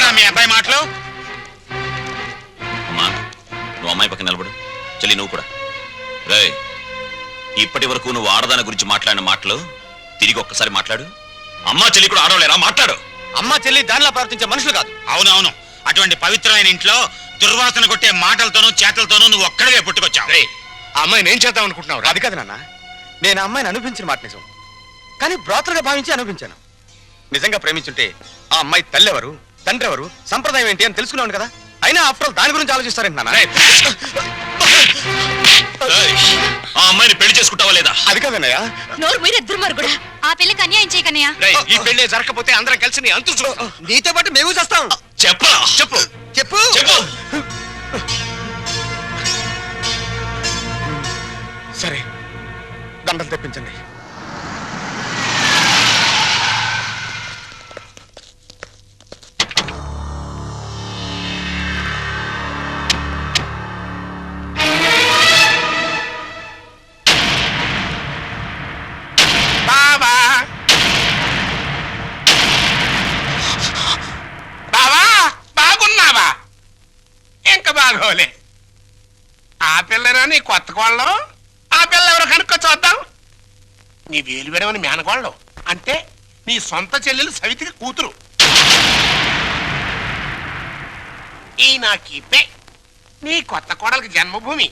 విన్నారా మీ అబ్బాయి మాటలు? అమ్మా నువ్వు అమ్మాయి పక్కన నిలబడు. చెల్లి నువ్వు కూడా. రే ఇప్పటి వరకు నువ్వు ఆడదాని గురించి మాట్లాడిన మాటలు తిరిగి ఒక్కసారి మాట్లాడు. అమ్మా చెల్లి కూడా ఆడవలేరా? మాట్లాడు. అమ్మా చెల్లి దానిలా ప్రవర్తించే మనుషులు కాదు. అవునవును, అటువంటి పవిత్రమైన ఇంట్లో దుర్వాసన కొట్టే మాటలతోనూ చేతలతోనూ నువ్వు ఒక్కడే పుట్టుకొచ్చావు. ఆ అమ్మాయిని ఏం చేద్దాం అనుకుంటున్నావు? అది కాదు నాన్న, నేను ఆ అమ్మాయిని అనిపించిన మాట నిజం, కానీ బ్రోతలుగా భావించి అనిపించాను. నిజంగా ప్రేమించుంటే ఆ అమ్మాయి తల్లి ఎవరు, తండ్రి ఎవరు, సంప్రదాయం ఏంటి అని తెలుసుకున్నాను కదా. అయినా ఆఫ్టర్ ఆల్ దాని గురించి ఆలోచిస్తారేంటి నాన్న? ఆ అమ్మాయిని పెళ్లి చేసుకుంటావా లేదా? అది కాదన్నయ్య. నోరు మీరు దుర్మార్గుడు కూడా ఆ పిల్లకి అన్యాయం చేయకన్నయ్య. ఈ పెళ్లి జరగకపోతే అందరం కలిసి నీ అంతు చూస్తాం. నీతో పాటు మేము చేస్తాం. చెప్పరా? చెప్పు చెప్పు చెప్పు. సరే, దండలు తెప్పించండి. బావా బావా బాగున్నావా? ఇంకా బాగోలే. ఆ పిల్లరా నీ కొత్త కోళ్ళం? ఆ పిల్ల ఎవరు కనుక్కో చూద్దాం. నీ వేలు విడవని మేనకోళ్ళం అంటే నీ సొంత చెల్లెలు సవితికి కూతురు. ఈ నా కీపే నీ కొత్త కోడలకి జన్మభూమి.